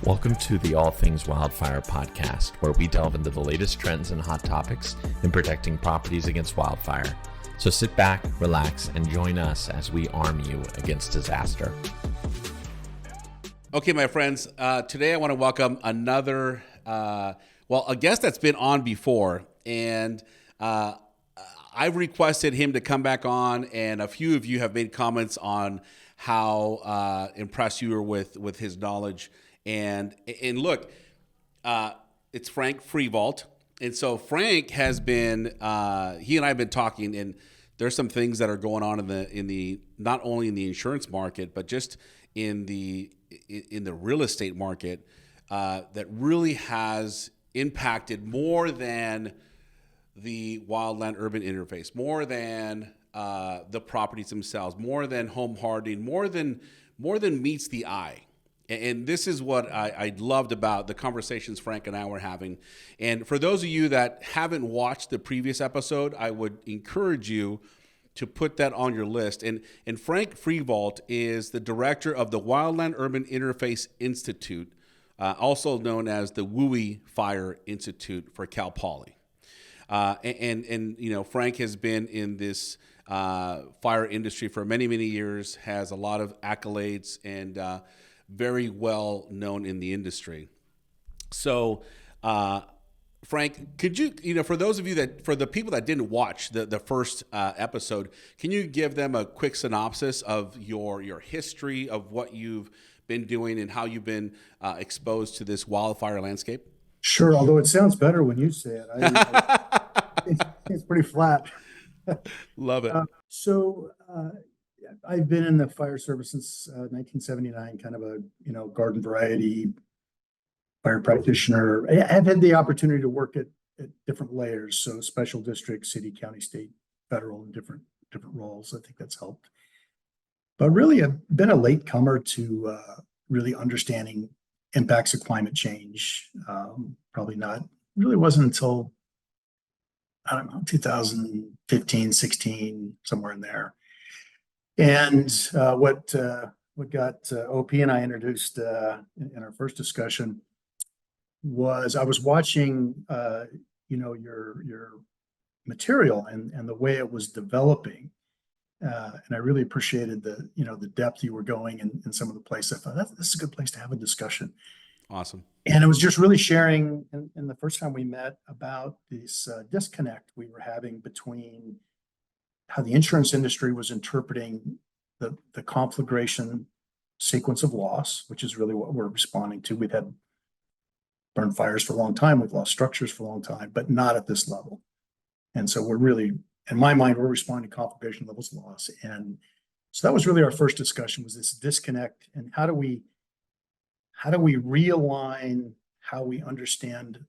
Welcome to the All Things Wildfire podcast, where we delve into the latest trends and hot topics in protecting properties against wildfire. So sit back, relax, and join us as we arm you against disaster. Okay, my friends, today I want to welcome another, a guest that's been on before, and I've requested him to come back on, and a few of you have made comments on how impressed you were with his knowledge. And look, it's Frank Frievalt. And so Frank has been, he and I have been talking, and there's some things that are going on in the not only in the insurance market, but just in the real estate market that really has impacted more than the wildland urban interface, more than the properties themselves, more than home hardening, more than meets the eye. And this is what I loved about the conversations Frank and I were having. And for those of you that haven't watched the previous episode, I would encourage you to put that on your list. And Frank Frievalt is the director of the Wildland Urban Interface Institute, also known as the Wildfire Institute for Cal Poly. And you know, Frank has been in this fire industry for many, many years, has a lot of accolades, and very well known in the industry. So, Frank, could you, for those of you for the people that didn't watch the first episode, can you give them a quick synopsis of your history of what you've been doing and how you've been exposed to this wildfire landscape? Sure, although it sounds better when you say it. It's pretty flat. Love it. I've been in the fire service since 1979, kind of a garden variety fire practitioner. I've had the opportunity to work at different layers, so special district, city, county, state, federal, and different roles. I think that's helped. But really, I've been a late comer to really understanding impacts of climate change. Really wasn't until, 2015, 16, somewhere in there. And what got OP and I introduced in our first discussion was I was watching, your material and the way it was developing, and I really appreciated the depth you were going in some of the places. I thought this is a good place to have a discussion. Awesome. And it was just really sharing, in the first time we met, about this disconnect we were having between how the insurance industry was interpreting the conflagration sequence of loss, which is really what we're responding to. We've had burn fires for a long time, we've lost structures for a long time, but not at this level. And so we're really, in my mind, we're responding to conflagration levels of loss. And so that was really our first discussion, was this disconnect, and how do we realign how we understand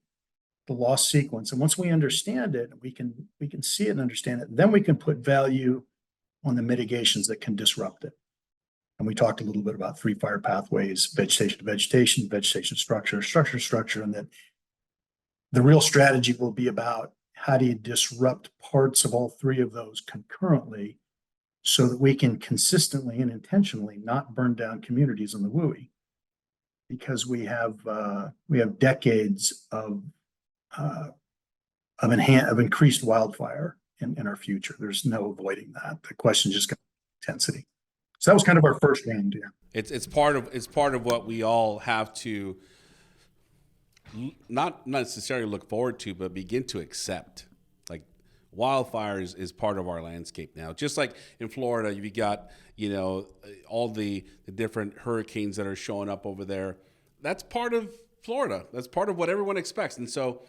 the loss sequence. And once we understand it, we can see it and understand it, then we can put value on the mitigations that can disrupt it. And we talked a little bit about 3 fire pathways: vegetation to vegetation, vegetation structure, structure, and that the real strategy will be about how do you disrupt parts of all 3 of those concurrently so that we can consistently and intentionally not burn down communities on the WUI, because we have decades of increased wildfire in our future. There's no avoiding that. The question is just going to be intensity. So that was kind of our first round. Yeah, it's part of what we all have to not necessarily look forward to, but begin to accept. Like, wildfires is part of our landscape now. Just like in Florida, you got all the different hurricanes that are showing up over there. That's part of Florida. That's part of what everyone expects. And so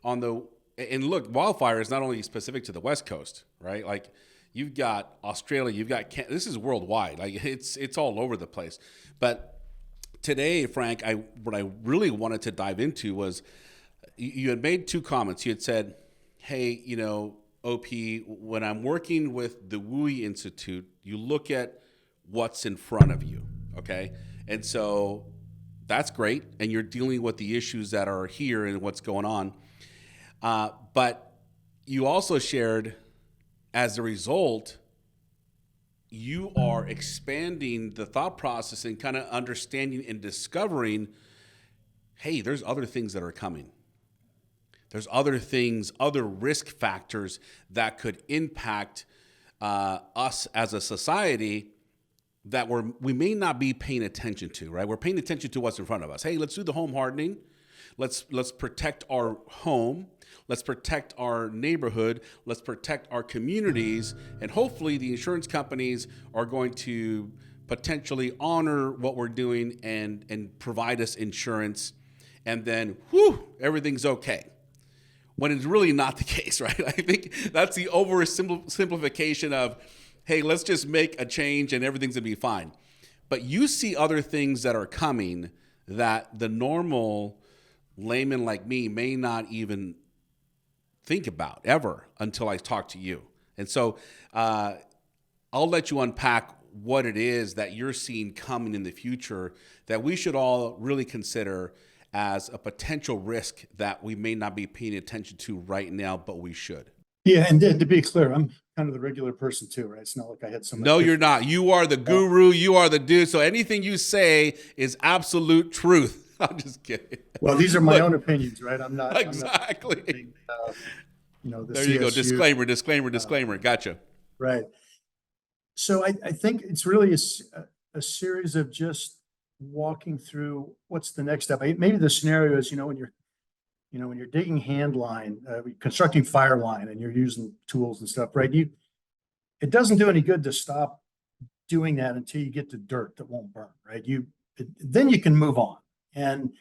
and look, wildfire is not only specific to the West Coast, right? Like, you've got Australia, you've got this is worldwide. Like, it's all over the place. But today, Frank, what I really wanted to dive into was you had made 2 comments. You had said, "Hey, OP, when I'm working with the WUI Institute, you look at what's in front of you, okay? And so that's great, and you're dealing with the issues that are here and what's going on. But you also shared, as a result, you are expanding the thought process and kind of understanding and discovering hey, there's other things that are coming. There's other things, other risk factors that could impact us as a society that we may not be paying attention to, right? We're paying attention to what's in front of us. Hey, let's do the home hardening. Let's protect our home. Let's protect our neighborhood. Let's protect our communities. And hopefully the insurance companies are going to potentially honor what we're doing and provide us insurance. And then, everything's okay. When it's really not the case, right? I think that's the oversimplification of, hey, let's just make a change and everything's gonna be fine. But you see other things that are coming that the normal layman like me may not even think about ever until I talk to you. And so I'll let you unpack what it is that you're seeing coming in the future that we should all really consider as a potential risk that we may not be paying attention to right now, but we should. Yeah, and to be clear, I'm kind of the regular person too, right? It's not like I had some. No, you're not. You are the guru. You are the dude. So anything you say is absolute truth. I'm just kidding. Well, these are my own opinions, right? I'm not exactly. I'm not, the there you go. CSU. Disclaimer. Gotcha. Right. So I think it's really a series of just walking through what's the next step. Maybe the scenario is, when you're digging hand line, constructing fire line, and you're using tools and stuff, right? It doesn't do any good to stop doing that until you get to dirt that won't burn, right? Then you can move on. And,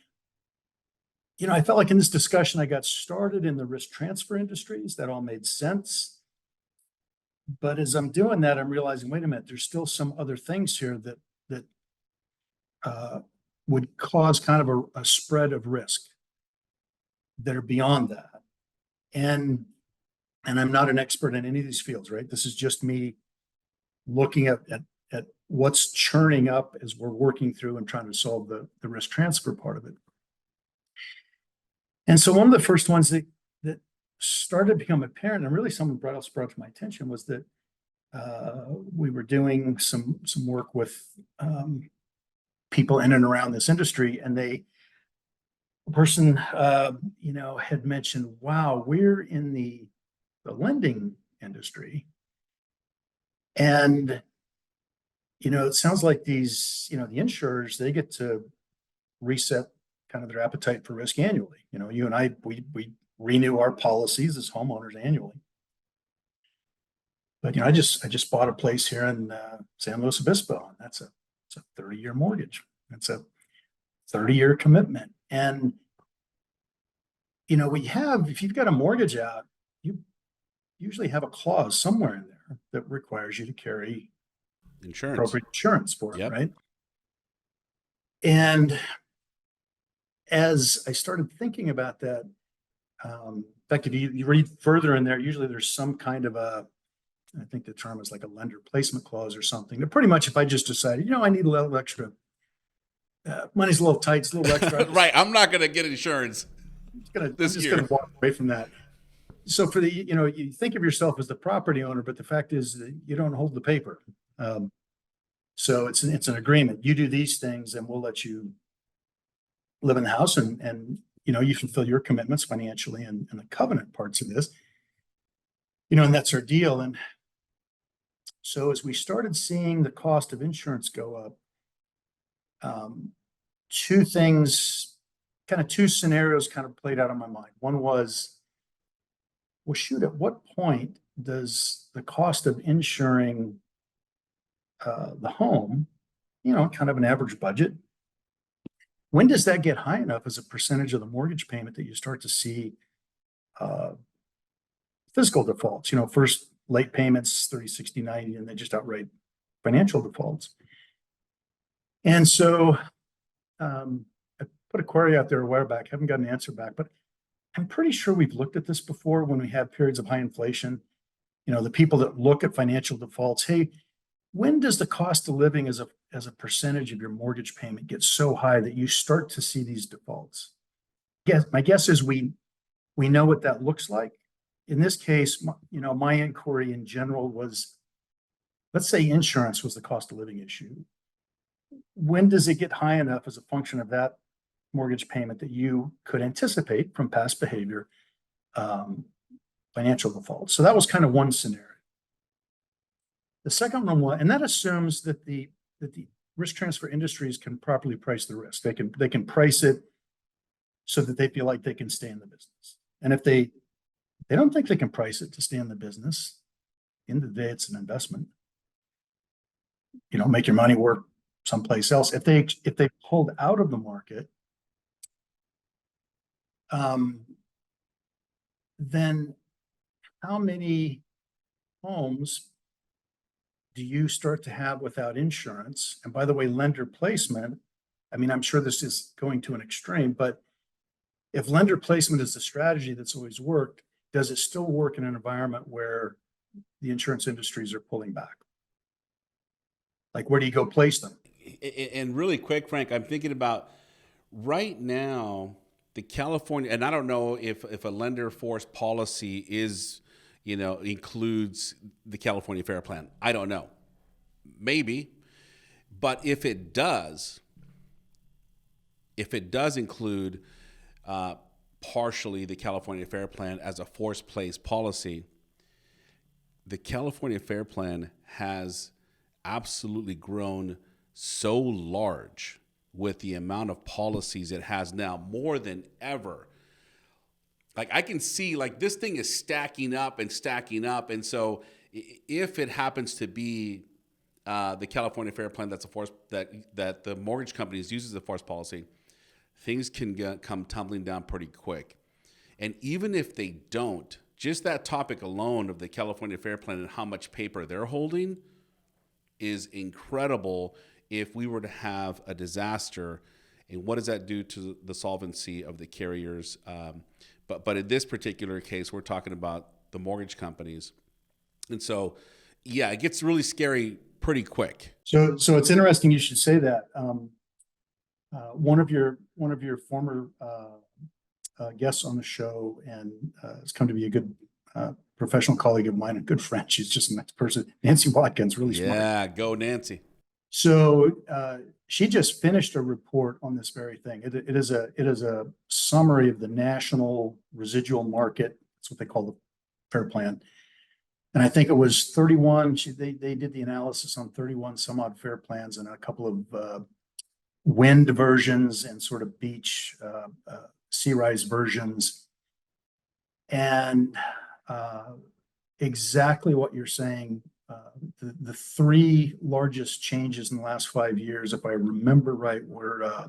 I felt like in this discussion, I got started in the risk transfer industries. That all made sense. But as I'm doing that, I'm realizing, wait a minute, there's still some other things here that would cause kind of a spread of risk that are beyond that. And I'm not an expert in any of these fields, right? This is just me looking at what's churning up as we're working through and trying to solve the risk transfer part of it. And so one of the first ones that started to become apparent, and really someone brought to my attention, was that we were doing some work with people in and around this industry, and a person had mentioned, wow, we're in the lending industry, and it sounds like these, the insurers, they get to reset kind of their appetite for risk annually. You and I, we renew our policies as homeowners annually. But I just bought a place here in San Luis Obispo, and it's a 30-year mortgage. It's a 30-year commitment. And if you've got a mortgage out, you usually have a clause somewhere in there that requires you to carry insurance, appropriate insurance for it, Yep. right? And as I started thinking about that, in fact, if you read further in there, usually there's some kind of I think the term is like a lender placement clause or something. But pretty much if I just decided, I need a little extra, money's a little tight, it's a little extra. Right. I'm not going to get insurance I'm just going to walk away from that. So for you think of yourself as the property owner, but the fact is that you don't hold the paper. So it's an agreement. You do these things and we'll let you live in the house and you fulfill your commitments financially and the covenant parts of this, and that's our deal. And so as we started seeing the cost of insurance go up, two scenarios kind of played out in my mind. One was, well, shoot, at what point does the cost of insuring the home, kind of an average budget, when does that get high enough as a percentage of the mortgage payment that you start to see physical defaults? First late payments, 30, 60, 90, and then just outright financial defaults. And so I put a query out there a while back, haven't got an answer back, but I'm pretty sure we've looked at this before when we have periods of high inflation. The people that look at financial defaults, hey, when does the cost of living as a percentage of your mortgage payment get so high that you start to see these defaults? My guess is we know what that looks like. In this case, my inquiry in general was, let's say insurance was the cost of living issue. When does it get high enough as a function of that mortgage payment that you could anticipate from past behavior, financial default. So that was kind of one scenario. The second one was, and that assumes that the risk transfer industries can properly price the risk. They can price it so that they feel like they can stay in the business. And if they don't think they can price it to stay in the business, in the day it's an investment. Make your money work someplace else. If they pulled out of the market, then how many homes do you start to have without insurance? And by the way, lender placement, I'm sure this is going to an extreme, but if lender placement is the strategy that's always worked, does it still work in an environment where the insurance industries are pulling back? Like, where do you go place them? And really quick, Frank, I'm thinking about right now, the California, and I don't know if a lender force policy is, includes the California Fair Plan. I don't know. Maybe. But if it does include partially the California Fair Plan as a force place policy, the California Fair Plan has absolutely grown so large with the amount of policies it has now, more than ever. Like, I can see, like, this thing is stacking up. And so if it happens to be the California Fair Plan that's a force that the mortgage companies use as a force policy, things can come tumbling down pretty quick. And even if they don't, just that topic alone of the California Fair Plan and how much paper they're holding is incredible if we were to have a disaster. And what does that do to the solvency of the carriers? But in this particular case, we're talking about the mortgage companies. And so, yeah, it gets really scary pretty quick. So it's interesting you should say that. One of your former guests on the show, and has come to be a good professional colleague of mine, a good friend. She's just a nice person. Nancy Watkins, really smart. Yeah, go Nancy. So she just finished a report on this very thing. It is a summary of the national residual market. That's what they call the Fair Plan. And I think it was 31. They did the analysis on 31 some odd Fair Plans and a couple of wind versions and sort of beach sea rise versions. And exactly what you're saying. The three largest changes in the last 5 years, if I remember right, were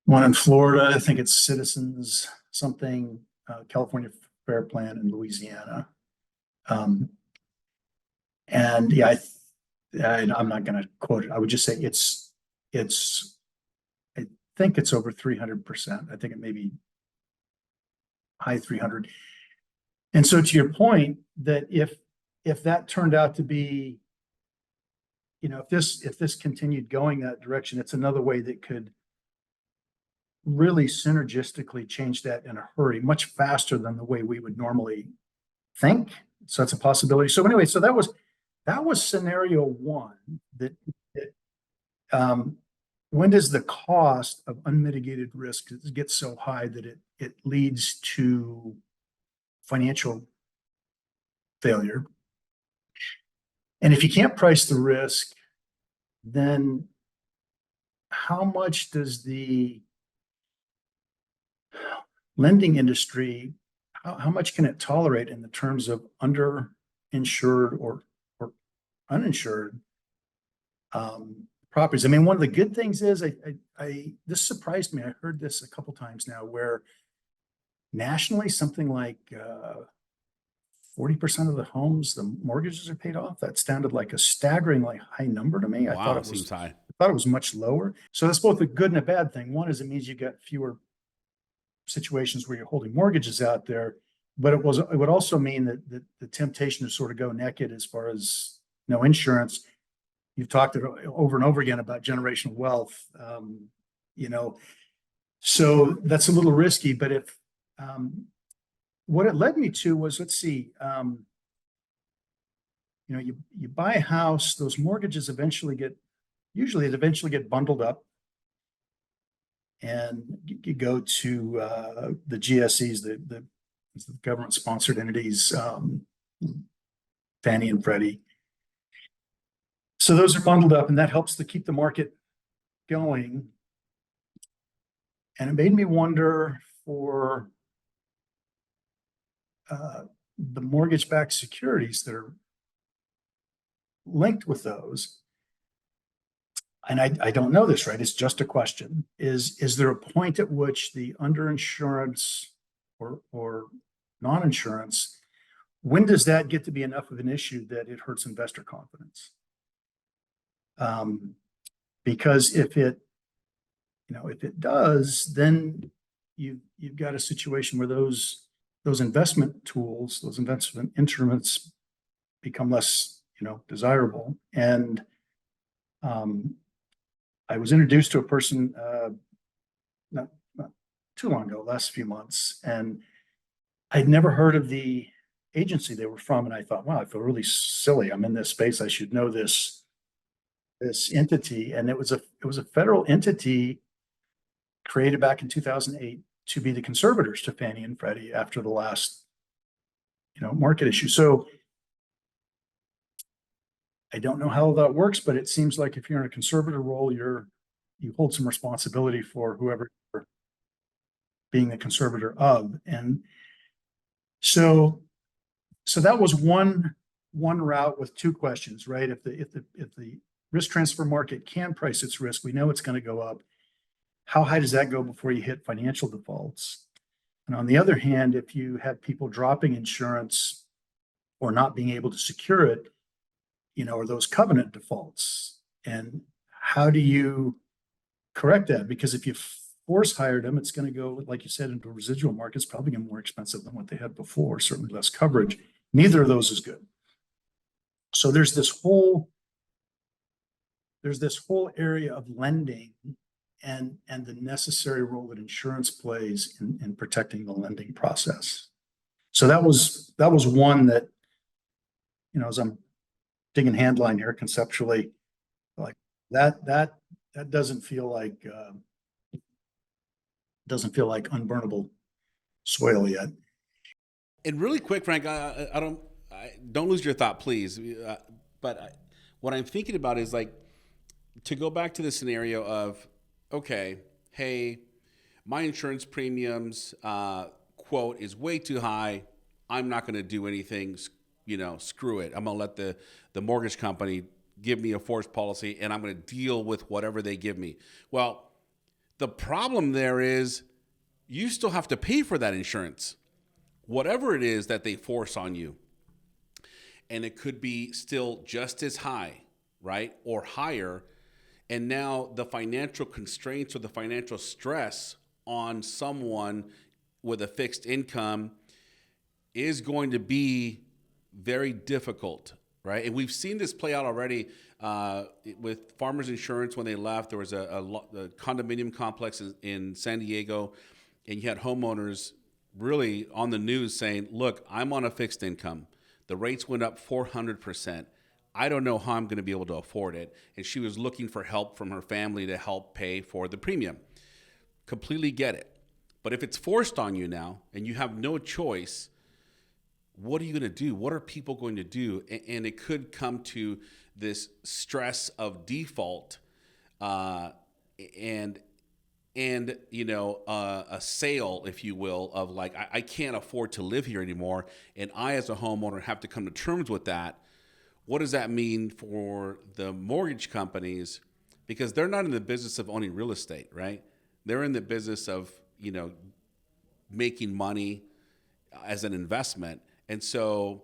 one in Florida, I think it's Citizens something, California Fair Plan, in Louisiana. And yeah, I'm not going to quote it. I would just say I think it's over 300%. I think it may be high 300. And so to your point, that if that turned out to be, if this continued going that direction, it's another way that could really synergistically change that in a hurry, much faster than the way we would normally think. So that's a possibility. So anyway, so that was scenario one. When does the cost of unmitigated risk get so high that it leads to financial failure? And if you can't price the risk, then how much does the lending industry, how much can it tolerate in the terms of underinsured or uninsured properties? One of the good things is this surprised me. I heard this a couple times now, where nationally something like 40% of the homes, the mortgages are paid off. That sounded like a staggeringly high number to me. Wow, I thought it seems high. I thought it was much lower. So that's both a good and a bad thing. One is it means you got fewer situations where you're holding mortgages out there, but it would also mean that the temptation to sort of go naked as far as no insurance. You've talked over and over again about generational wealth, so that's a little risky. But if what it led me to was, let's see, you buy a house, those mortgages eventually get bundled up. And you go to the GSEs, the government-sponsored entities, Fannie and Freddie. So those are bundled up, and that helps to keep the market going. And it made me wonder for the mortgage-backed securities that are linked with those. And I don't know this, right? It's just a question. Is there a point at which the underinsurance or non-insurance, when does that get to be enough of an issue that it hurts investor confidence? Because if it does, then you've got a situation where those investment tools, those investment instruments become less, desirable. And I was introduced to a person not too long ago, last few months, and I'd never heard of the agency they were from. And I thought, wow, I feel really silly. I'm in this space. I should know this entity. And it was a federal entity created back in 2008 to be the conservators to Fannie and Freddie after the last, market issue. So I don't know how that works, but it seems like if you're in a conservator role, you hold some responsibility for whoever you're being the conservator of. And so that was one route with two questions, right? If the risk transfer market can price its risk, we know it's going to go up. How high does that go before you hit financial defaults? And on the other hand, if you have people dropping insurance or not being able to secure it, or those covenant defaults, and how do you correct that? Because if you force hired them, it's going to go, like you said, into residual markets, probably get more expensive than what they had before, certainly less coverage. Neither of those is good. So there's this whole area of lending and the necessary role that insurance plays in protecting the lending process. So that was one that, as I'm digging handline here conceptually, like that doesn't feel like unburnable soil yet. And really quick, Frank, I don't lose your thought, please. But what I'm thinking about is like to go back to the scenario of, okay, hey, my insurance premiums quote is way too high. I'm not going to do anything. Screw it. I'm going to let the mortgage company give me a forced policy, and I'm going to deal with whatever they give me. Well, the problem there is you still have to pay for that insurance, whatever it is that they force on you. And it could be still just as high, right? Or higher. And now the financial constraints or the financial stress on someone with a fixed income is going to be very difficult, right? And we've seen this play out already with Farmers Insurance when they left. There was a condominium complex in San Diego, and you had homeowners really on the news saying, look, I'm on a fixed income. The rates went up 400%. I don't know how I'm going to be able to afford it. And she was looking for help from her family to help pay for the premium. Completely get it. But if it's forced on you now and you have no choice, what are you going to do? What are people going to do? And it could come to this stress of default and a sale, if you will, of like, I can't afford to live here anymore. And I, as a homeowner, have to come to terms with that. What does that mean for the mortgage companies? Because they're not in the business of owning real estate, right? They're in the business of, making money as an investment. And so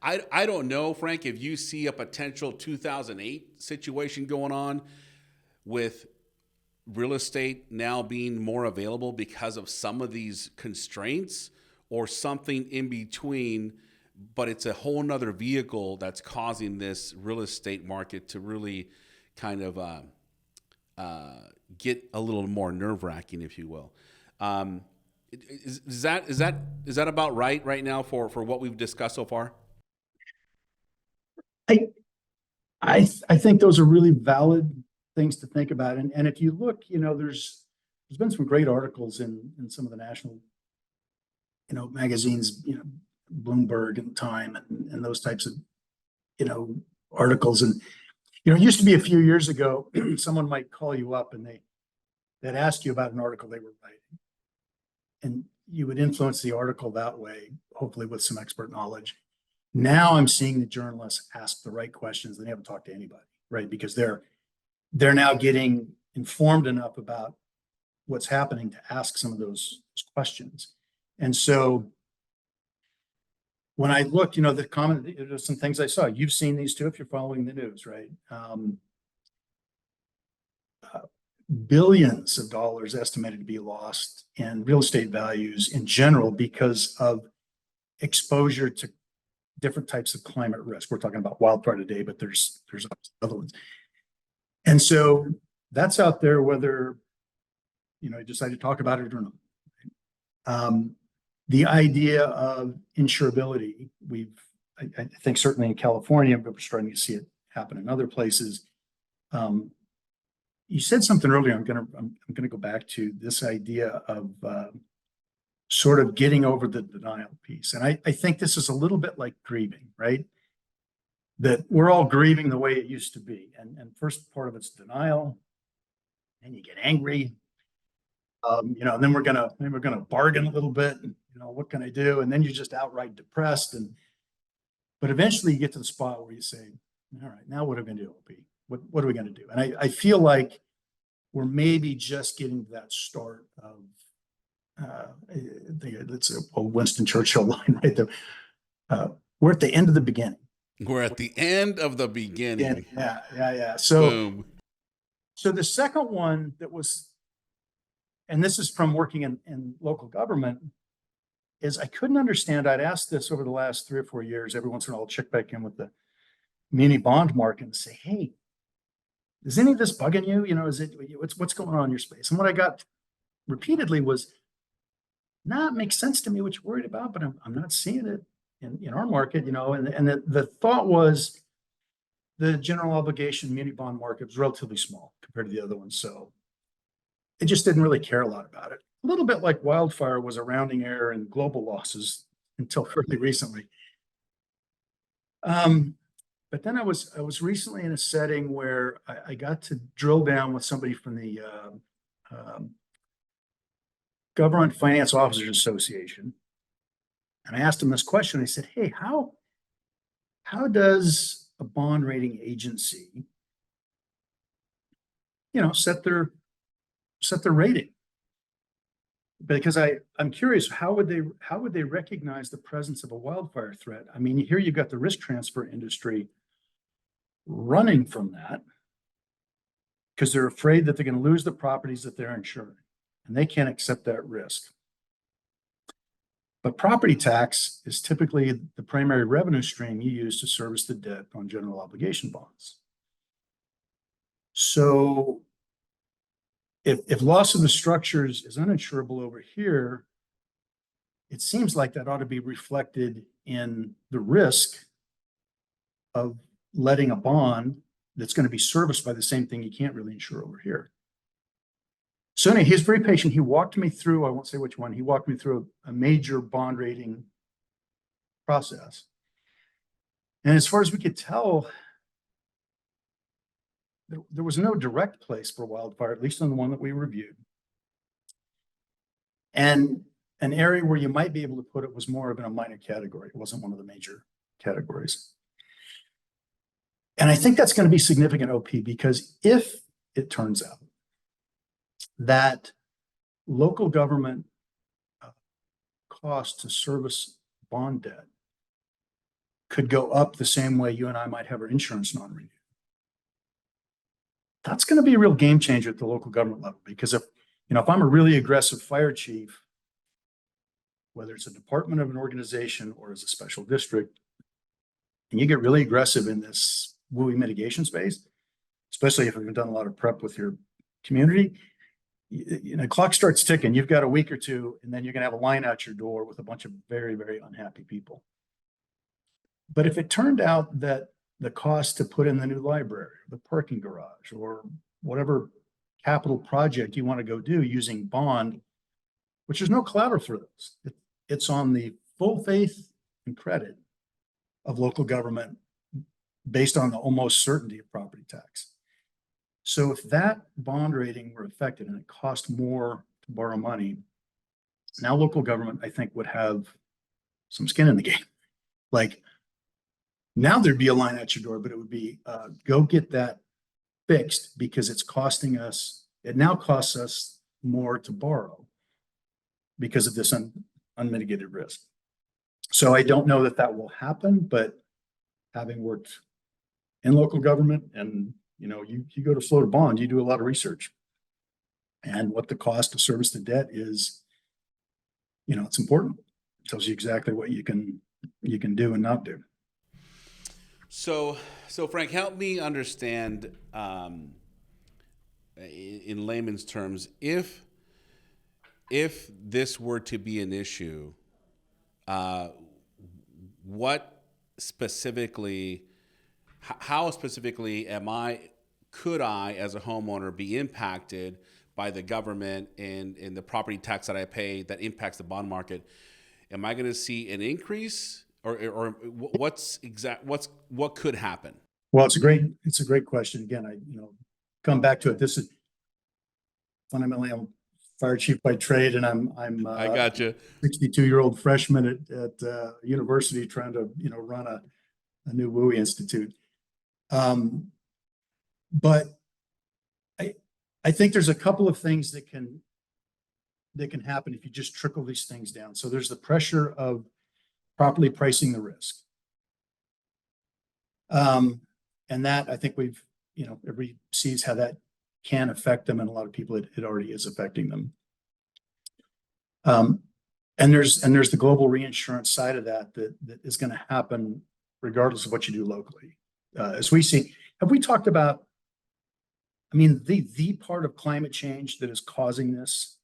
I don't know, Frank, if you see a potential 2008 situation going on with real estate now being more available because of some of these constraints, or something in between, but it's a whole nother vehicle that's causing this real estate market to really kind of get a little more nerve-wracking, if you will. Is that about right now for what we've discussed so far? I think those are really valid things to think about. And if you look, there's been some great articles in some of the national, magazines, Bloomberg and Time and those types of, articles. And, it used to be a few years ago, someone might call you up and they'd ask you about an article they were writing. And you would influence the article that way, hopefully with some expert knowledge. Now I'm seeing the journalists ask the right questions. They haven't talked to anybody, right? Because they're now getting informed enough about what's happening to ask some of those questions. And so when I looked, the comment, there's some things I saw. You've seen these too if you're following the news, right? Billions of dollars estimated to be lost in real estate values in general because of exposure to different types of climate risk. We're talking about wildfire today, but there's other ones. And so that's out there, whether I decide to talk about it or not. The idea of insurability, I think certainly in California, but we're starting to see it happen in other places. You said something earlier. I'm gonna go back to this idea of sort of getting over the denial piece, and I think this is a little bit like grieving, right? That we're all grieving the way it used to be, and first part of it's denial, and you get angry, and then we're gonna bargain a little bit, and, what can I do? And then you're just outright depressed, but eventually you get to the spot where you say, all right, now what are we gonna do, OP? What are we going to do? And I feel like we're maybe just getting to that start of, it's a Winston Churchill line right there. We're at the end of the beginning. We're at the end of the beginning. Yeah. So, Boom. So the second one that was, and this is from working in local government, is I couldn't understand. I'd asked this over the last 3 or 4 years. Every once in a while, I'll check back in with the muni bond market and say, hey, is any of this bugging you? Is it, what's going on in your space? And what I got repeatedly was, it makes sense to me what you're worried about, but I'm not seeing it in our market, and the thought was the general obligation muni bond market was relatively small compared to the other ones. So it just didn't really care a lot about it. A little bit like wildfire was a rounding error in global losses until fairly recently. But then I was recently in a setting where I got to drill down with somebody from the Government Finance Officers Association. And I asked him this question. I said, hey, how does a bond rating agency, set their rating? Because I'm curious, how would they recognize the presence of a wildfire threat? I mean, here you've got the risk transfer industry running from that because they're afraid that they're going to lose the properties that they're insuring, and they can't accept that risk. But property tax is typically the primary revenue stream you use to service the debt on general obligation bonds. So if loss of the structures is uninsurable over here, it seems like that ought to be reflected in the risk of letting a bond that's going to be serviced by the same thing you can't really insure over here. So anyway, he's very patient. He walked me through, I won't say which one, he walked me through a major bond rating process. And as far as we could tell, there was no direct place for wildfire, at least on the one that we reviewed. And an area where you might be able to put it was more of in a minor category. It wasn't one of the major categories. And I think that's going to be significant, OP, because if it turns out that local government cost to service bond debt could go up the same way you and I might have our insurance non-renewed, that's going to be a real game changer at the local government level. Because if I'm a really aggressive fire chief, whether it's a department of an organization or as a special district, and you get really aggressive in this WUI mitigation space, especially if you've done a lot of prep with your community, clock starts ticking. You've got a week or two, and then you're going to have a line out your door with a bunch of very, very unhappy people. But if it turned out that the cost to put in the new library, the parking garage, or whatever capital project you want to go do using bond, which there's no collateral for those. It's on the full faith and credit of local government based on the almost certainty of property tax. So if that bond rating were affected and it cost more to borrow money, now local government, I think, would have some skin in the game. Like, now there'd be a line at your door, but it would be, go get that fixed because it's costing us, it now costs us more to borrow because of this unmitigated risk. So I don't know that will happen, but having worked in local government and, you go to float a bond, you do a lot of research. And what the cost to service the debt is, it's important. It tells you exactly what you can do and not do. So Frank, help me understand, in layman's terms, if this were to be an issue, what specifically, how specifically could I as a homeowner be impacted by the government and the property tax that I pay that impacts the bond market? Am I going to see an increase, or what could happen? Well, it's a great question. Again, I come back to it. This is fundamentally, I'm fire chief by trade, and I got you. 62-year-old freshman at university trying to run a new WUI institute. But I think there's a couple of things that can happen if you just trickle these things down. So there's the pressure of properly pricing the risk. And that, I think everybody sees how that can affect them, and a lot of people, it already is affecting them. And there's the global reinsurance side of that is going to happen regardless of what you do locally. As we see, have we talked about, the part of climate change that is causing this?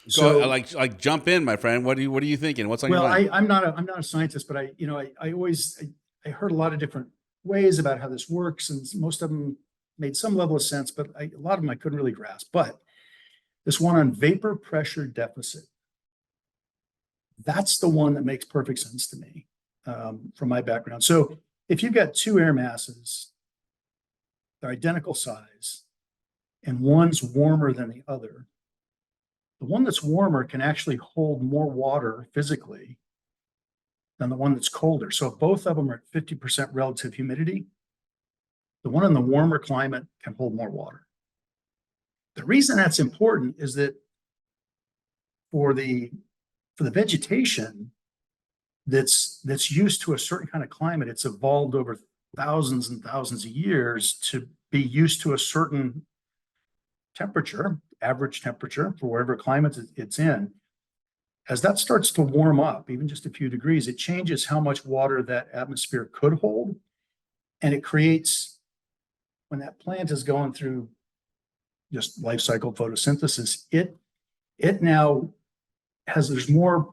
So, like jump in, my friend. What are you thinking? What's on your mind? I'm not a scientist, but I heard a lot of different ways about how this works, and most of them made some level of sense, but a lot of them I couldn't really grasp. But this one on vapor pressure deficit, that's the one that makes perfect sense to me, from my background. So if you've got two air masses, they're identical size, and one's warmer than the other, the one that's warmer can actually hold more water physically than the one that's colder. So if both of them are at 50% relative humidity, the one in the warmer climate can hold more water. The reason that's important is that for the vegetation that's used to a certain kind of climate, it's evolved over thousands and thousands of years to be used to a certain temperature, average temperature for wherever climate it's in. As that starts to warm up, even just a few degrees, it changes how much water that atmosphere could hold. And it creates, when that plant is going through just life cycle photosynthesis, it now has, there's more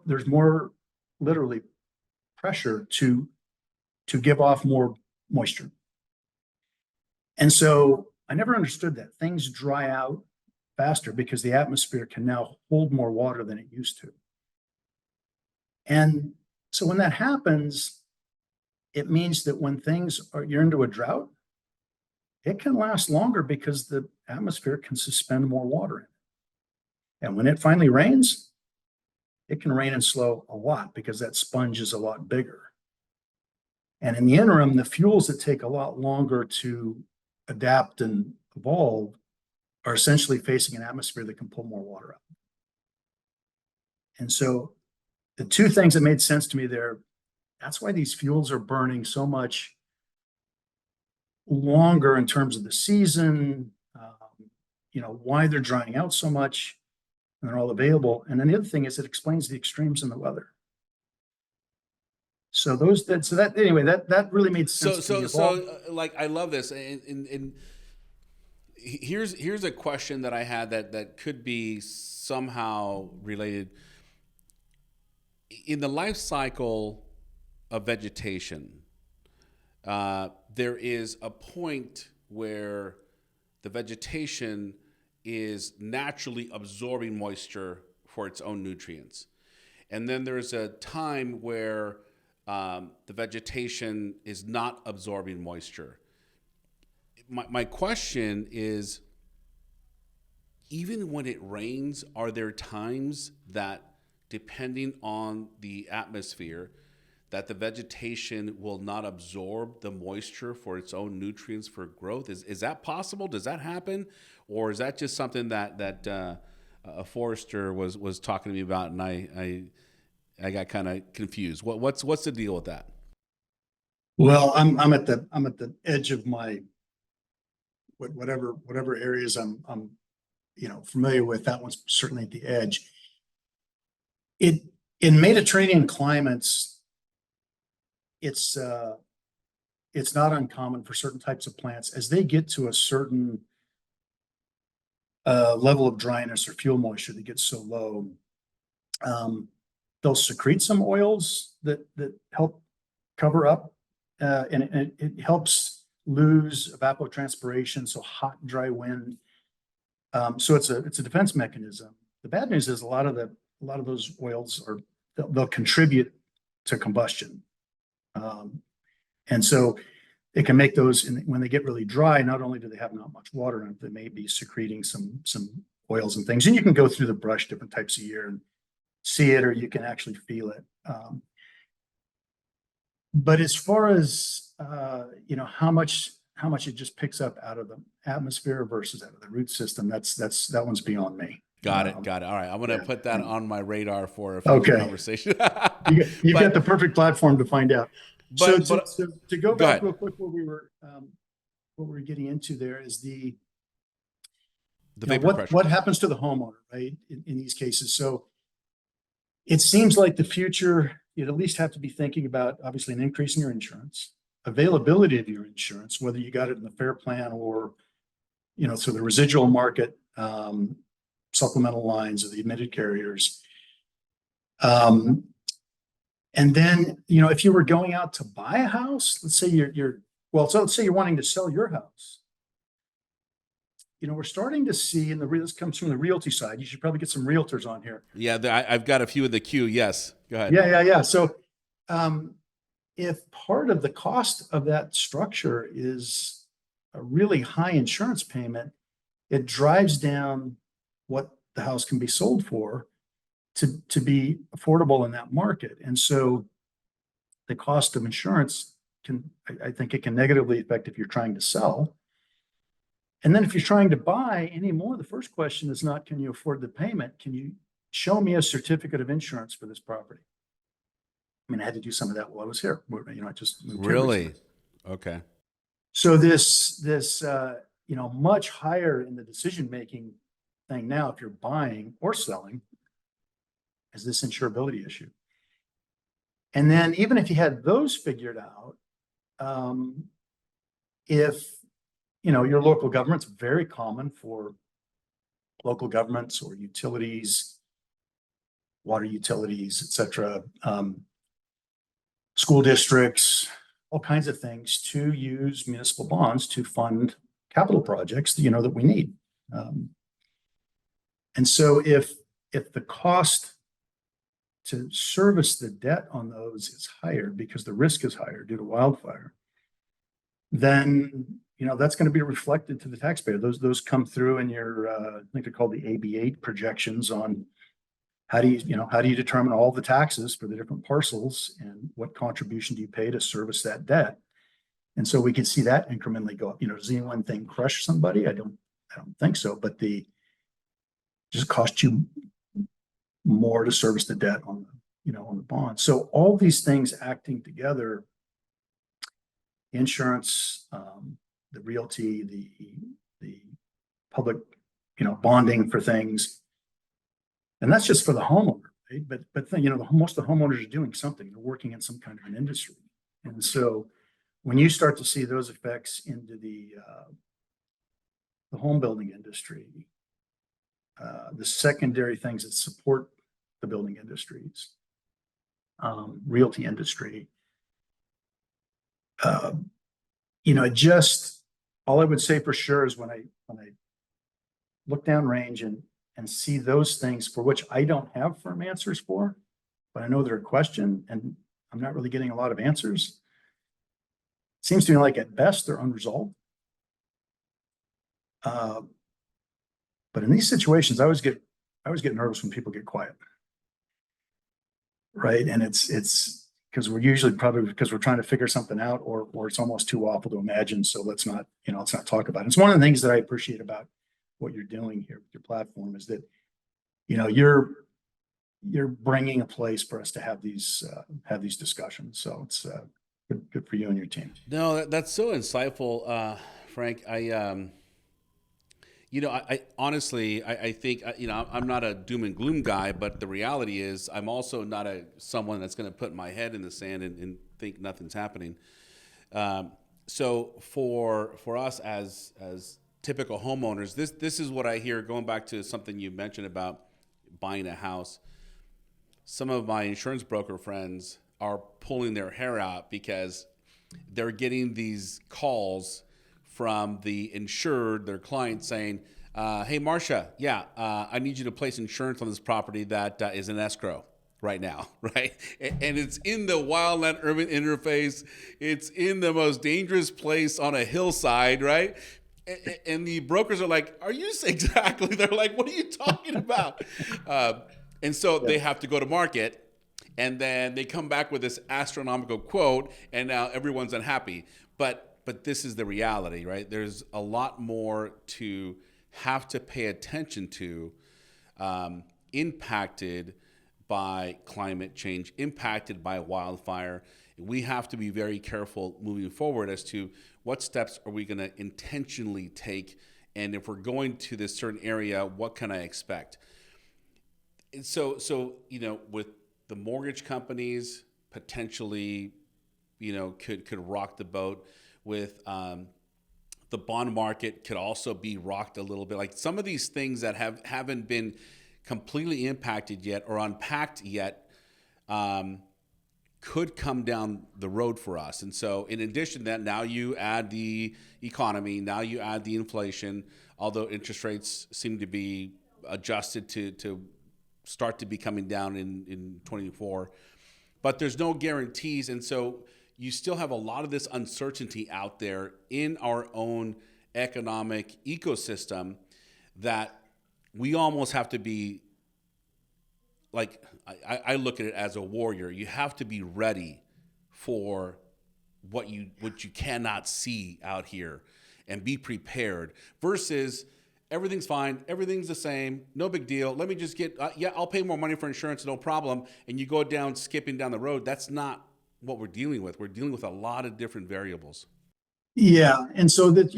literally pressure to give off more moisture. And so I never understood that. Things dry out faster because the atmosphere can now hold more water than it used to. And so when that happens, it means that when you're into a drought, it can last longer because the atmosphere can suspend more water in it. And when it finally rains, it can rain and slow a lot because that sponge is a lot bigger. And in the interim, the fuels that take a lot longer to adapt and evolve are essentially facing an atmosphere that can pull more water out. And so the two things that made sense to me there, that's why these fuels are burning so much longer in terms of the season, why they're drying out so much, and they're all available. And then the other thing is it explains the extremes in the weather. So that really made sense. So I love this. And here's a question that I had that could be somehow related. In the life cycle of vegetation, there is a point where the vegetation is naturally absorbing moisture for its own nutrients. And then there's a time where the vegetation is not absorbing moisture. My question is, even when it rains, are there times that, depending on the atmosphere, that the vegetation will not absorb the moisture for its own nutrients for growth? Is that possible? Does that happen? Or is that just something that a forester was talking to me about, and I got kind of confused? What's the deal with that? Well, I'm at the edge of my whatever areas I'm familiar with. That one's certainly at the edge. In Mediterranean climates, it's not uncommon for certain types of plants, as they get to a certain level of dryness or fuel moisture that gets so low, they'll secrete some oils that help cover up, and it helps lose evapotranspiration, so hot, dry wind. So it's a defense mechanism. The bad news is a lot of those oils they'll contribute to combustion, and so it can make those, when they get really dry, not only do they have not much water in it, they may be secreting some oils and things. And you can go through the brush different types of year and see it, or you can actually feel it. But as far as how much it just picks up out of the atmosphere versus out of the root system, that one's beyond me. Got it. All right, I'm going to put that on my radar for a future conversation. You've got the perfect platform to find out. So to go back real quick, what we were getting into there is the vapor pressure. What happens to the homeowner, right, in these cases. So it seems like the future, you'd at least have to be thinking about, obviously, an increase in your insurance, availability of your insurance, whether you got it in the fair plan or through the residual market, supplemental lines of the admitted carriers. And then, if you were going out to buy a house, let's say let's say you're wanting to sell your house. We're starting to see, and this comes from the realty side. You should probably get some realtors on here. Yeah, I've got a few in the queue. Yes, go ahead. Yeah. So, if part of the cost of that structure is a really high insurance payment, it drives down what the house can be sold for to be affordable in that market. And so the cost of insurance I think it can negatively affect if you're trying to sell. And then if you're trying to buy anymore, the first question is not, can you afford the payment? Can you show me a certificate of insurance for this property? I mean, I had to do some of that while I was here. I just moved really here. Okay. So this much higher in the decision-making thing now, if you're buying or selling, is this insurability issue. And then even if you had those figured out, if your local government's very common for local governments or utilities, water utilities, etc., school districts, all kinds of things, to use municipal bonds to fund capital projects that we need. And so if the cost to service the debt on those is higher because the risk is higher due to wildfire, then that's going to be reflected to the taxpayer. Those come through in your I think they're called the AB8 projections on how do you determine all the taxes for the different parcels and what contribution do you pay to service that debt. And so we can see that incrementally go up. Does any one thing crush somebody? I don't think so, but just cost you more to service the debt on the bond. So all these things acting together, insurance, the realty, the public, bonding for things, and that's just for the homeowner, right? But most of the homeowners are doing something. They're working in some kind of an industry, and so when you start to see those effects into the home building industry, the secondary things that support the building industries, realty industry, All I would say for sure is when I look downrange and see those things for which I don't have firm answers for, but I know they're a question and I'm not really getting a lot of answers. It seems to me like at best they're unresolved. But in these situations, I always get nervous when people get quiet. Right. And it's because we're usually probably because we're trying to figure something out, or it's almost too awful to imagine. So let's not talk about it. It's one of the things that I appreciate about what you're doing here with your platform is that, you're bringing a place for us to have these discussions. So it's good for you and your team. No, that's so insightful, Frank. I honestly, I think, I'm not a doom and gloom guy, but the reality is I'm also not someone that's going to put my head in the sand and think nothing's happening. So for us as typical homeowners, this is what I hear, going back to something you mentioned about buying a house. Some of my insurance broker friends are pulling their hair out because they're getting these calls from the insured, their client, saying, hey, Marcia, I need you to place insurance on this property that is in escrow right now, right? And it's in the wildland urban interface. It's in the most dangerous place on a hillside, right? And the brokers are like, are you exactly? They're like, what are you talking about? And so they have to go to market, and then they come back with this astronomical quote, and now everyone's unhappy. But this is the reality, right? There's a lot more to have to pay attention to, impacted by climate change, impacted by wildfire. We have to be very careful moving forward as to what steps are we going to intentionally take, and if we're going to this certain area, what can I expect? So with the mortgage companies potentially, could rock the boat. With the bond market could also be rocked a little bit. Like some of these things that haven't been completely impacted yet or unpacked yet could come down the road for us. And so in addition to that, now you add the economy, now you add the inflation, although interest rates seem to be adjusted to start to be coming down in 24. But there's no guarantees. And so you still have a lot of this uncertainty out there in our own economic ecosystem that we almost have to be like, I look at it as a warrior. You have to be ready for what you cannot see out here and be prepared versus everything's fine, everything's the same, no big deal. Let me just get, I'll pay more money for insurance, no problem. And you go down, skipping down the road. That's not what we're dealing with. We're dealing with a lot of different variables. Yeah. And so that,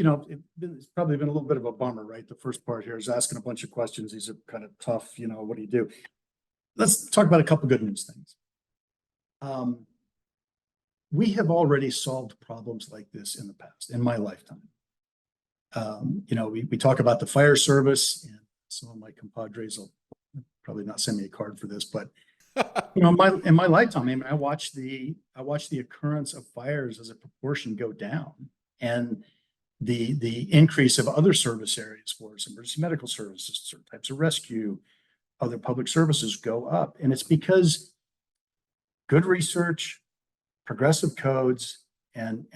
it's probably been a little bit of a bummer, right? The first part here is asking a bunch of questions. These are kind of tough, what do you do? Let's talk about a couple good news things. We have already solved problems like this in the past, in my lifetime. We talk about the fire service, and some of my compadres will probably not send me a card for this, but in my lifetime, I watched the occurrence of fires as a proportion go down, and the increase of other service areas for us, emergency medical services, certain types of rescue, other public services go up. And it's because good research, progressive codes, and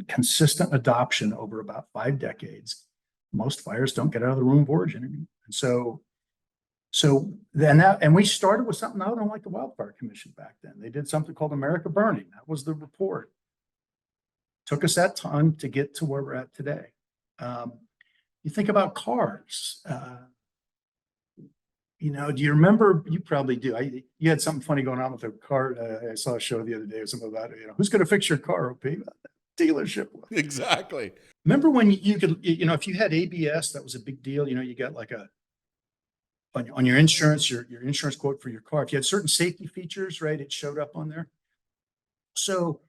consistent adoption over about 5 decades, most fires don't get out of the room of origin anymore. And we started with something other than like the Wildfire Commission back then. They did something called America Burning. That was the report. Took us that time to get to where we're at today. You think about cars. Do you remember? You probably do. You had something funny going on with a car. I saw a show the other day, something about who's going to fix your car, OP? Dealership. Exactly. Remember when you could, if you had ABS, that was a big deal. You got like on your insurance, your insurance quote for your car. If you had certain safety features, right, it showed up on there. So,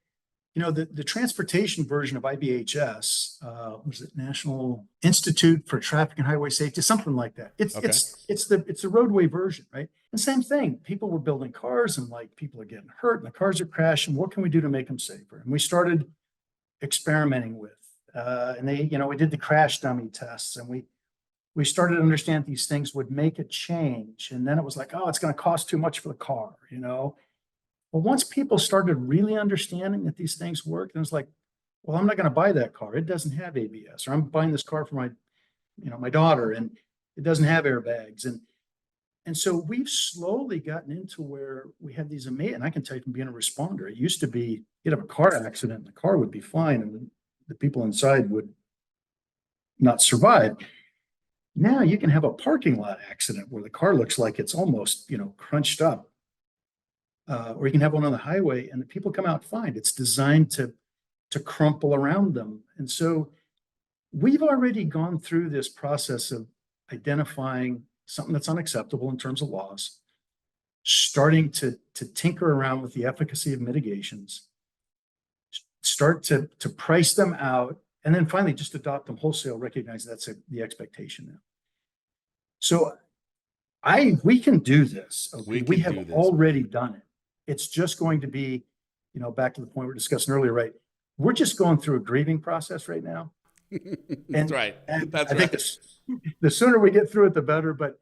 the transportation version of IBHS, was it National Institute for Traffic and Highway Safety, something like that. It's the roadway version, right? And same thing. People were building cars, and like people are getting hurt, and the cars are crashing. What can we do to make them safer? And we started experimenting with And we did the crash dummy tests, and we started to understand these things would make a change. And then it was like, oh, it's going to cost too much for the car, Well, once people started really understanding that these things work, then it's like, well, I'm not going to buy that car. It doesn't have ABS, or I'm buying this car for my daughter, and it doesn't have airbags. And so we've slowly gotten into where we have these amazing, and I can tell you from being a responder, it used to be you'd have a car accident and the car would be fine and the people inside would not survive. Now you can have a parking lot accident where the car looks like it's almost, crunched up. Or you can have one on the highway and the people come out fine. It's designed to crumple around them. And so we've already gone through this process of identifying something that's unacceptable in terms of loss, starting to tinker around with the efficacy of mitigations, start to price them out, and then finally just adopt them wholesale, recognize that's the expectation now. So we can do this. Okay? We have already done it. It's just going to be, back to the point we were discussing earlier, right? We're just going through a grieving process right now. That's right. That's I think the sooner we get through it, the better. But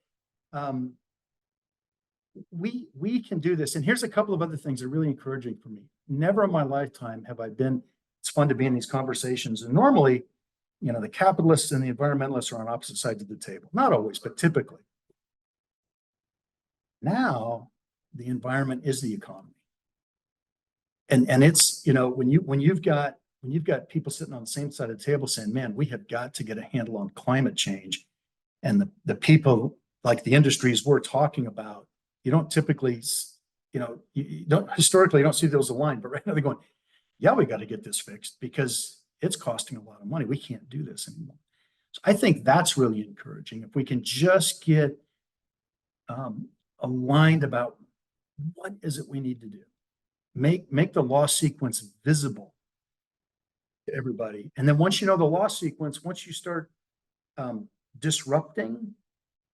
we can do this. And here's a couple of other things that are really encouraging for me. Never in my lifetime have I been. It's fun to be in these conversations. And normally, the capitalists and the environmentalists are on opposite sides of the table. Not always, but typically. Now, the environment is the economy. And it's, when you've got people sitting on the same side of the table saying, man, we have got to get a handle on climate change. And the people like the industries we're talking about, you don't typically, historically, you don't see those aligned, but right now they're going, yeah, we got to get this fixed because it's costing a lot of money. We can't do this anymore. So I think that's really encouraging. If we can just get aligned about what is it we need to do, make the loss sequence visible to everybody. And then once you know the loss sequence, once you start disrupting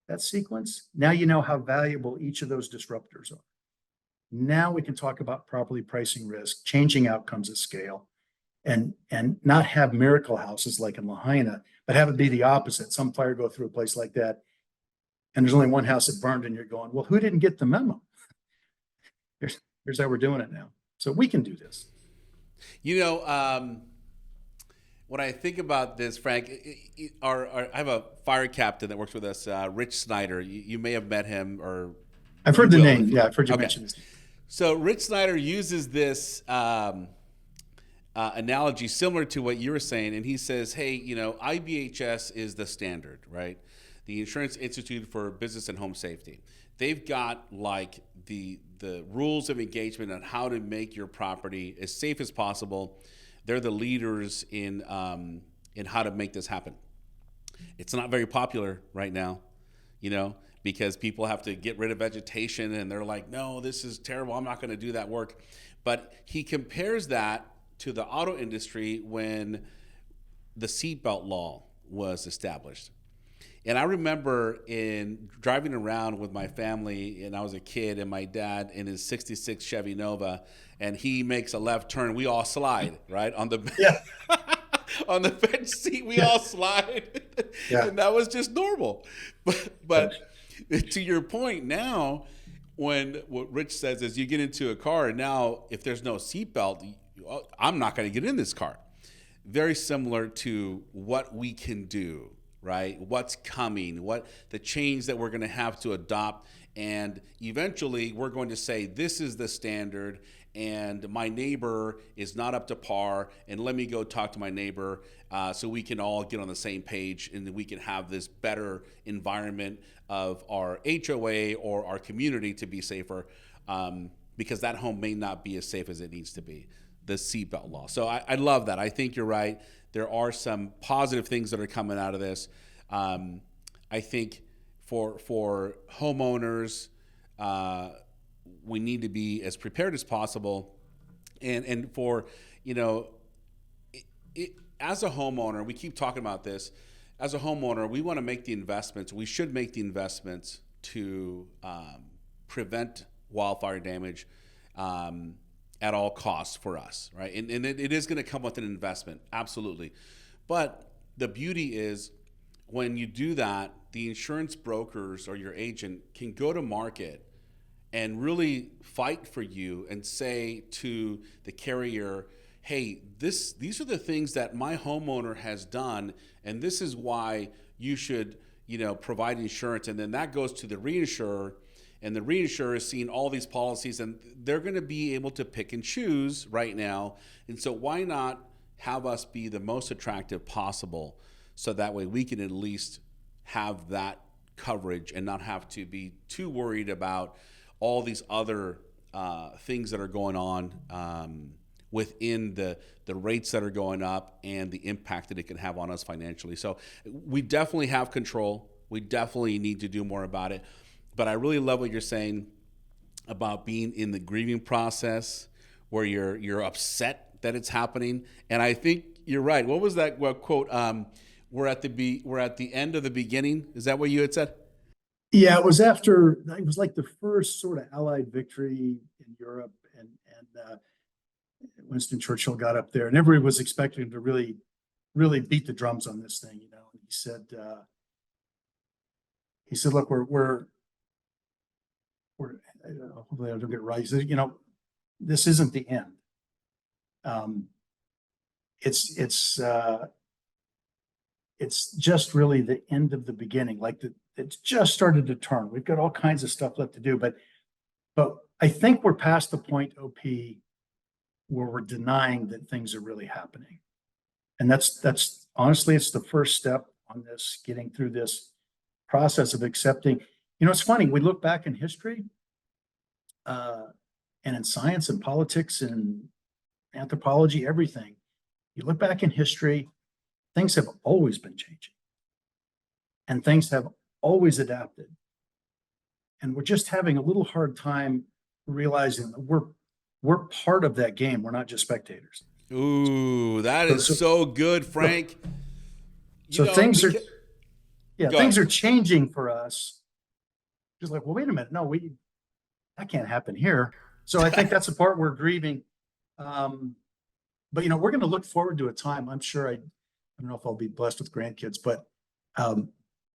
that sequence, now you know how valuable each of those disruptors are. Now we can talk about properly pricing risk, changing outcomes at scale, and not have miracle houses like in Lahaina, but have it be the opposite. Some fire go through a place like that, and there's only one house that burned, and you're going, well, who didn't get the memo? Here's how we're doing it now. So we can do this. When I think about this, Frank, I have a fire captain that works with us, Rich Snyder. You may have met him, or I've heard the name. Yeah, I've heard you mention this. So Rich Snyder uses this analogy similar to what you were saying, and he says, hey, IBHS is the standard, right? The Insurance Institute for Business and Home Safety. They've got like the rules of engagement on how to make your property as safe as possible. They're the leaders in how to make this happen. It's not very popular right now, because people have to get rid of vegetation and they're like, no, this is terrible. I'm not going to do that work. But he compares that to the auto industry when the seatbelt law was established. And I remember in driving around with my family, and I was a kid, and my dad in his 66 Chevy Nova, and he makes a left turn. We all slide, right? On the on the bench seat, we all slide. Yeah. And that was just normal. But to your point now, what Rich says is you get into a car, and now if there's no seatbelt, I'm not going to get in this car. Very similar to what we can do. Right? What's coming, what the change that we're going to have to adopt. And eventually we're going to say, this is the standard and my neighbor is not up to par. And let me go talk to my neighbor so we can all get on the same page and we can have this better environment of our HOA or our community to be safer because that home may not be as safe as it needs to be. The seatbelt law. So I love that. I think you're right. There are some positive things that are coming out of this. I think for homeowners, we need to be as prepared as possible. And for, as a homeowner, we keep talking about this. As a homeowner, we want to make the investments. We should make the investments to prevent wildfire damage at all costs for us, right? And it is going to come with an investment, absolutely. But the beauty is when you do that, the insurance brokers or your agent can go to market and really fight for you and say to the carrier, hey, these are the things that my homeowner has done, and this is why you should, provide insurance. And then that goes to the reinsurer, and the reinsurer is seeing all these policies, and they're going to be able to pick and choose right now. And so why not have us be the most attractive possible, so that way we can at least have that coverage and not have to be too worried about all these other things that are going on within the rates that are going up and the impact that it can have on us financially. So we definitely have control. We definitely need to do more about it. But I really love what you're saying about being in the grieving process where you're upset that it's happening. And I think you're right. What was that quote? We're at the end of the beginning. Is that what you had said? Yeah, it was like the first sort of Allied victory in Europe, and Winston Churchill got up there, and everybody was expecting him to really, really beat the drums on this thing, And he said, "Look, we're hopefully I don't get it right." He said, "This isn't the end. It's just really the end of the beginning. Like it's just started to turn. We've got all kinds of stuff left to do, but I think we're past the point, OP, where we're denying that things are really happening. And that's honestly, it's the first step on this, getting through this process of accepting. It's funny, we look back in history, and in science and politics and anthropology, everything. You look back in history, things have always been changing, and things have always adapted. And we're just having a little hard time realizing that we're part of that game. We're not just spectators. Ooh, that is so good, Frank. Things are changing for us. Just like, well, wait a minute, no, that can't happen here. So I think that's the part we're grieving. But we're going to look forward to a time. I'm sure I don't know if I'll be blessed with grandkids, but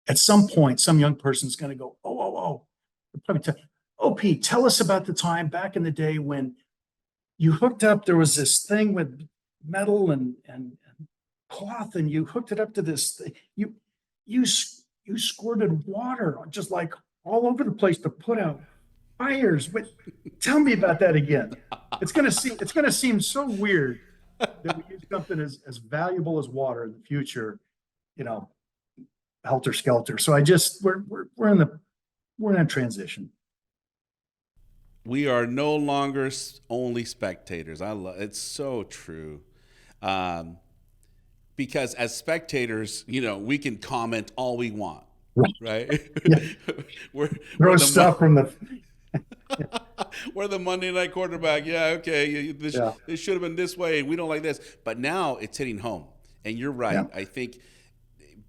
at some point, some young person's going to go, oh, probably OP, tell us about the time back in the day when you hooked up, there was this thing with metal and cloth, and you hooked it up to this thing. You squirted water just like all over the place to put out fires. But tell me about that again. It's going to seem so weird that we use something as valuable as water in the future, helter skelter. So we're in a transition. We are no longer only spectators. I love it's so true. Because as spectators, we can comment all we want, right? Yeah. Throw stuff from the we're the Monday night quarterback. Yeah, okay. This should have been this way. We don't like this. But now it's hitting home. And you're right. Yeah. I think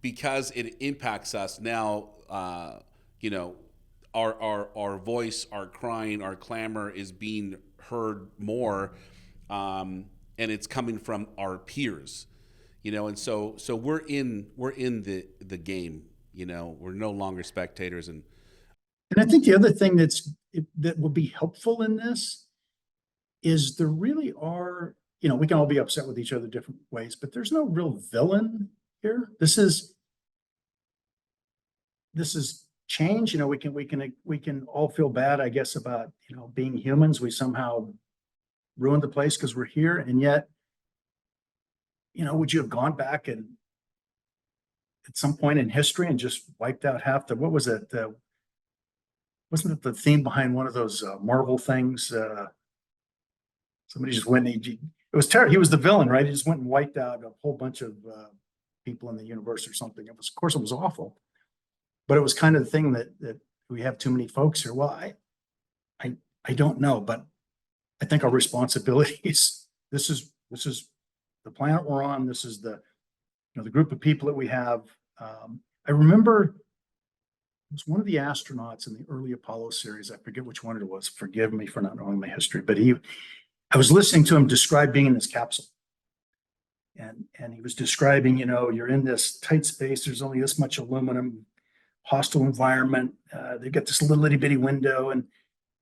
because it impacts us now, our voice, our crying, our clamor is being heard more, and it's coming from our peers, and so we're in the game, we're no longer spectators. And I think the other thing that will be helpful in this is there really are, we can all be upset with each other different ways, but there's no real villain here. This is change. We can all feel bad, I guess, about being humans. We somehow ruined the place because we're here, and yet, would you have gone back and at some point in history and just wiped out half the, what was it? Wasn't it the theme behind one of those Marvel things? Somebody just went and it was terrible. He was the villain, right? He just went and wiped out a whole bunch of people in the universe or something. Of course, it was awful. But it was kind of the thing that we have too many folks here. Well, I don't know, but I think our responsibility is this is the planet we're on. This is the group of people that we have. I remember it was one of the astronauts in the early Apollo series. I forget which one it was. Forgive me for not knowing my history, but I was listening to him describe being in this capsule. And he was describing, you're in this tight space. There's only this much aluminum, hostile environment. They've got this little itty bitty window, and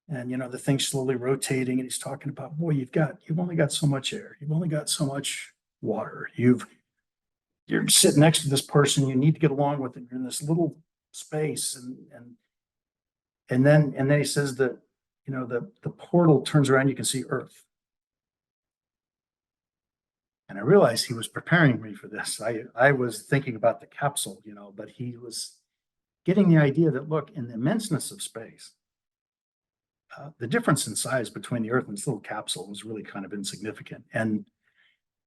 the thing's slowly rotating. And he's talking about, boy, you've only got so much air. You've only got so much water. You're sitting next to this person. You need to get along with them. You're in this little space, and then he says that, the portal turns around. You can see Earth. And I realized he was preparing me for this. I was thinking about the capsule, but he was getting the idea that, look, in the immenseness of space, the difference in size between the Earth and this little capsule was really kind of insignificant. And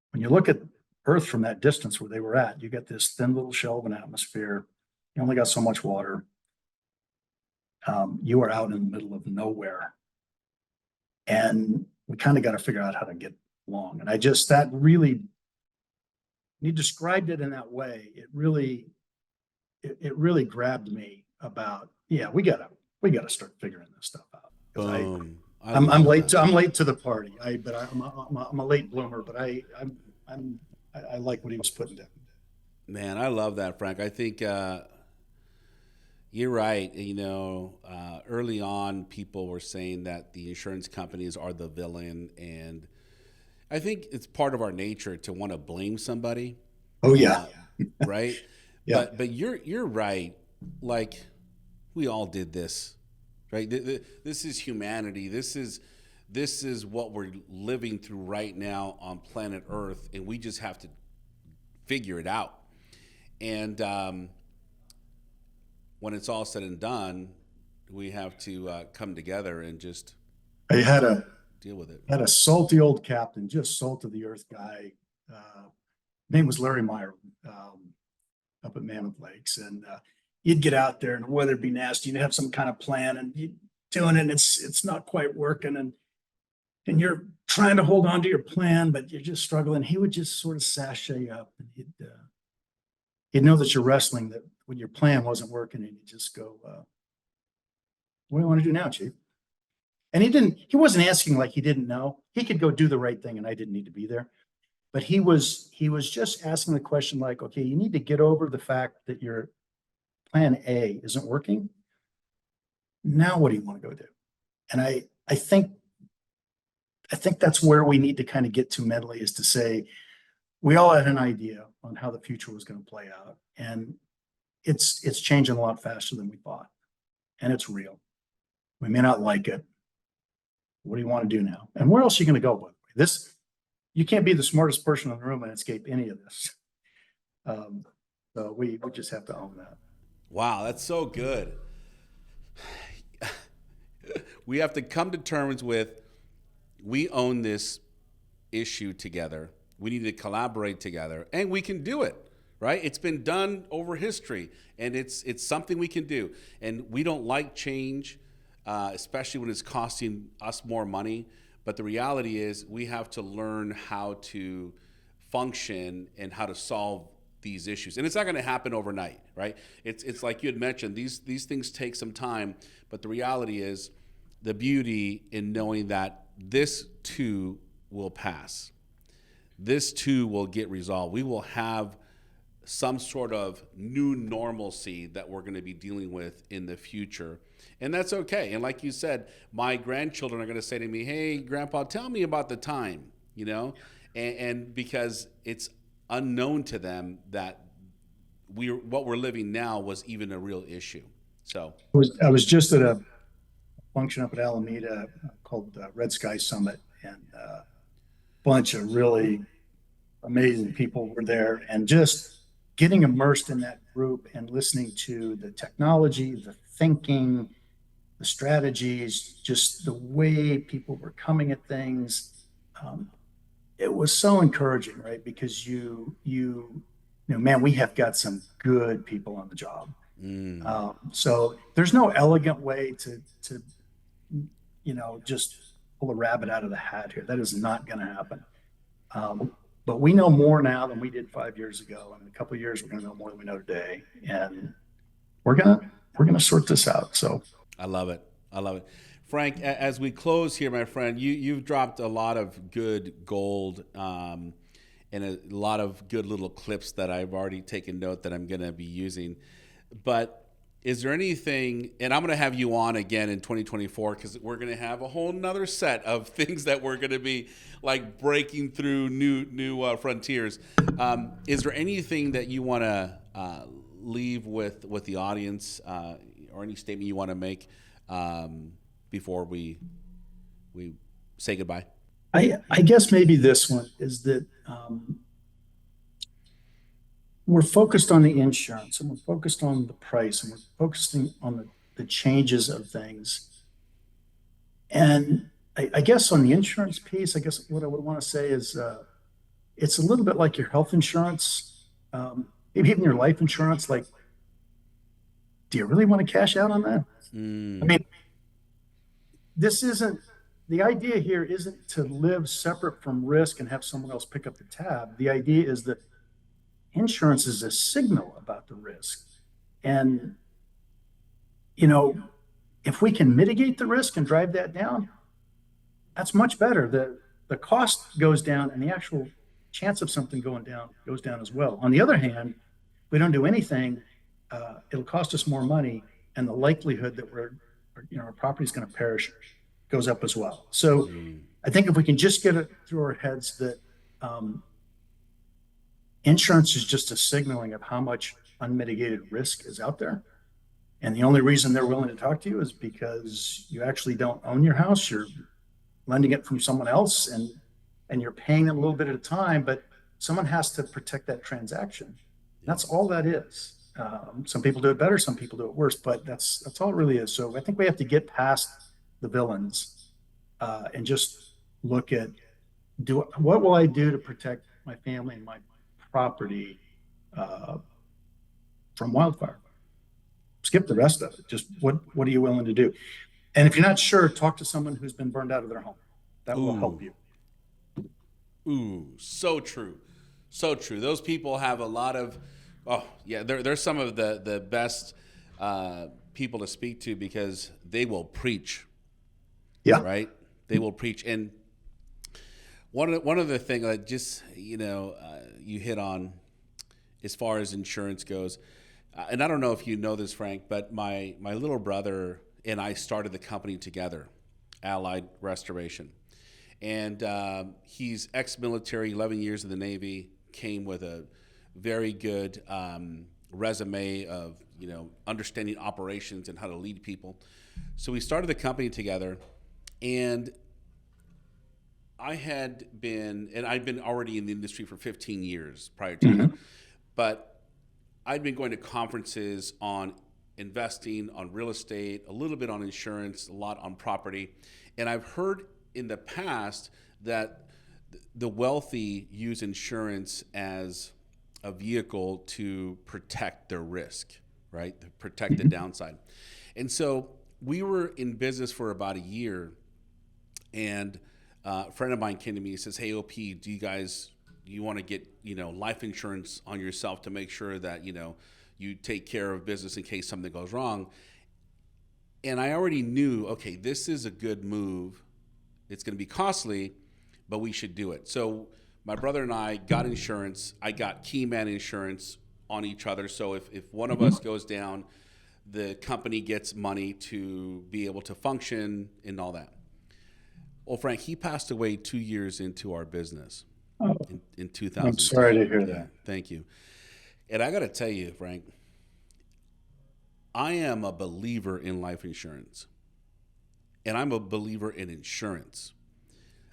when you look at Earth from that distance where they were at, you get this thin little shell of an atmosphere. You only got so much water. You are out in the middle of nowhere. And we kind of got to figure out how to get along. And when he described it in that way, it really grabbed me about, we gotta start figuring this stuff out. I'm late to the party. I'm a late bloomer, but I like what he was putting down. Man, I love that, Frank. I think you're right. Early on, people were saying that the insurance companies are the villain, and I think it's part of our nature to want to blame somebody. Oh yeah, right. Yeah. But you're right. Like, we all did this, right? This is humanity. This is what we're living through right now on planet Earth, and we just have to figure it out. And when it's all said and done, we have to come together and just deal with it. Had a salty old captain, just salt of the earth guy. Name was Larry Meyer, up at Mammoth Lakes, and you'd get out there and the weather'd be nasty. You'd have some kind of plan, and you're doing it, and it's not quite working, and you're trying to hold on to your plan, but you're just struggling. He would just sort of sashay up, and he'd know that you're wrestling, that when your plan wasn't working, and he'd just go, "What do you want to do now, Chief?" And he wasn't asking like he didn't know. He could go do the right thing, and I didn't need to be there. But he was just asking the question like, okay, you need to get over the fact that your plan A isn't working. Now what do you want to go do? And I think that's where we need to kind of get to mentally, is to say, we all had an idea on how the future was going to play out. And it's changing a lot faster than we thought. And it's real. We may not like it. What do you want to do now? And where else are you going to go, by the way? You can't be the smartest person in the room and escape any of this. So we just have to own that. Wow, that's so good. We have to come to terms with, we own this issue together. We need to collaborate together, and we can do it, right? It's been done over history, and it's something we can do. And we don't like change, especially when it's costing us more money. But the reality is, we have to learn how to function and how to solve these issues. And it's not going to happen overnight, right? It's like you had mentioned, these things take some time. But the reality is, the beauty in knowing that this too will pass. This too will get resolved. We will have some sort of new normalcy that we're going to be dealing with in the future. And that's okay. And like you said, my grandchildren are going to say to me, "Hey, Grandpa, tell me about the time," and because it's unknown to them that what we're living now was even a real issue. So I was just at a function up at Alameda called Red Sky Summit, and a bunch of really amazing people were there, and just getting immersed in that group and listening to the technology, the thinking, the strategies, just the way people were coming at things. It was so encouraging, right? Because man, we have got some good people on the job. So there's no elegant way to just pull a rabbit out of the hat here. That is not going to happen. But we know more now than we did 5 years ago. And in a couple of years, we're going to know more than we know today. And we're gonna sort this out. So I love it. Frank, as we close here, my friend, you've dropped a lot of good gold. and a lot of good little clips that I've already taken note that I'm going to be using. But is there anything, and I'm going to have you on again in 2024 because we're going to have a whole nother set of things that we're going to be like breaking through new frontiers. Is there anything that you want to leave with the audience or any statement you want to make before we say goodbye? I guess maybe this one is that we're focused on the insurance and we're focused on the price and we're focusing on the changes of things. And I guess on the insurance piece, I guess what I would want to say is it's a little bit like your health insurance, maybe even your life insurance. Like, do you really want to cash out on that? I mean, the idea here isn't to live separate from risk and have someone else pick up the tab. The idea is that insurance is a signal about the risk. And, if we can mitigate the risk and drive that down, that's much better. The cost goes down and the actual chance of something going down goes down as well. On the other hand, we don't do anything, it'll cost us more money, and the likelihood that our property is going to perish goes up as well. So I think if we can just get it through our heads that insurance is just a signaling of how much unmitigated risk is out there. And the only reason they're willing to talk to you is because you actually don't own your house. You're lending it from someone else and you're paying them a little bit at a time, but someone has to protect that transaction. That's all that is. Some people do it better, some people do it worse, but that's all it really is. So I think we have to get past the villains and just look at what will I do to protect my family and my property from wildfire. Skip the rest of it. Just what are you willing to do? And if you're not sure, talk to someone who's been burned out of their home. That will help you. Ooh, so true. So true. Those people have a lot of, they're some of the best people to speak to because they will preach. Yeah. Right? They will preach. And one of the things that just, you hit on as far as insurance goes, and I don't know if you know this, Frank, but my little brother and I started the company together, Allied Restoration. And he's ex-military, 11 years in the Navy, came with a very good resume of, understanding operations and how to lead people. So we started the company together, and I'd been already in the industry for 15 years prior to that, but I'd been going to conferences on investing, on real estate, a little bit on insurance, a lot on property. And I've heard in the past that the wealthy use insurance as a vehicle to protect their risk, right? To protect the downside. And so we were in business for about a year, and a friend of mine came to me and says, "Hey, OP, do you want to get, life insurance on yourself to make sure that, you take care of business in case something goes wrong?" And I already knew, okay, this is a good move. It's going to be costly, but we should do it. So my brother and I got insurance. I got key man insurance on each other. So if one of us goes down, the company gets money to be able to function and all that. Well, Frank, he passed away 2 years into our business in 2000. I'm sorry to hear that. Thank you. And I got to tell you, Frank, I am a believer in life insurance, and I'm a believer in insurance.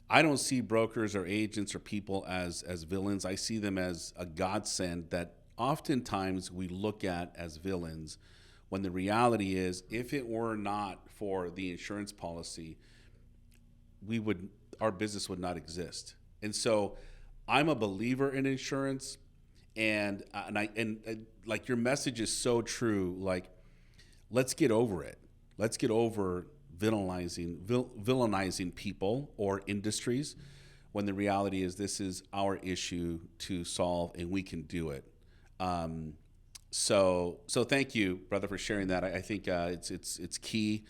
I don't see brokers or agents or people as villains. I see them as a godsend that oftentimes we look at as villains, when the reality is, if it were not for the insurance policy, our business would not exist. And so I'm a believer in insurance, and like your message is so true. Like, let's get over it. Let's get over villainizing people or industries, when the reality is this is our issue to solve, and we can do it. So thank you, brother, for sharing that. I think it's key.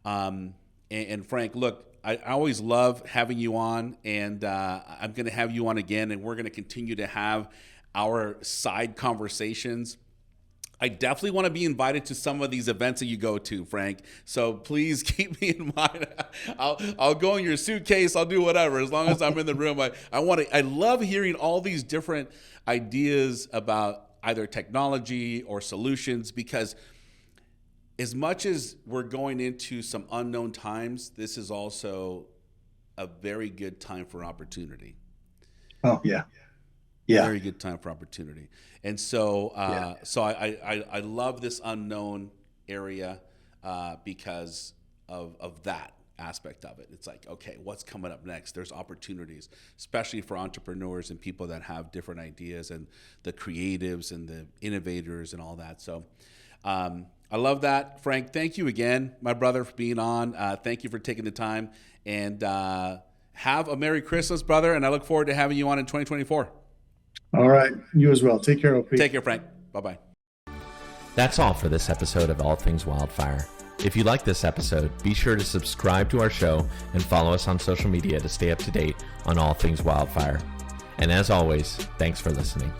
And Frank, look, I always love having you on, and I'm going to have you on again, and we're going to continue to have our side conversations. I definitely want to be invited to some of these events that you go to, Frank. So please keep me in mind. I'll go in your suitcase. I'll do whatever as long as I'm in the room. I love hearing all these different ideas about either technology or solutions, because as much as we're going into some unknown times, this is also a very good time for opportunity. Oh, yeah. Yeah. Very good time for opportunity. And so, I love this unknown area because of that aspect of it. It's like, okay, what's coming up next? There's opportunities, especially for entrepreneurs and people that have different ideas, and the creatives and the innovators and all that. So, I love that. Frank, thank you again, my brother, for being on. Thank you for taking the time, and have a Merry Christmas, brother. And I look forward to having you on in 2024. All right. You as well. Take care, OP. Take care, Frank. Bye-bye. That's all for this episode of All Things Wildfire. If you like this episode, be sure to subscribe to our show and follow us on social media to stay up to date on all things wildfire. And as always, thanks for listening.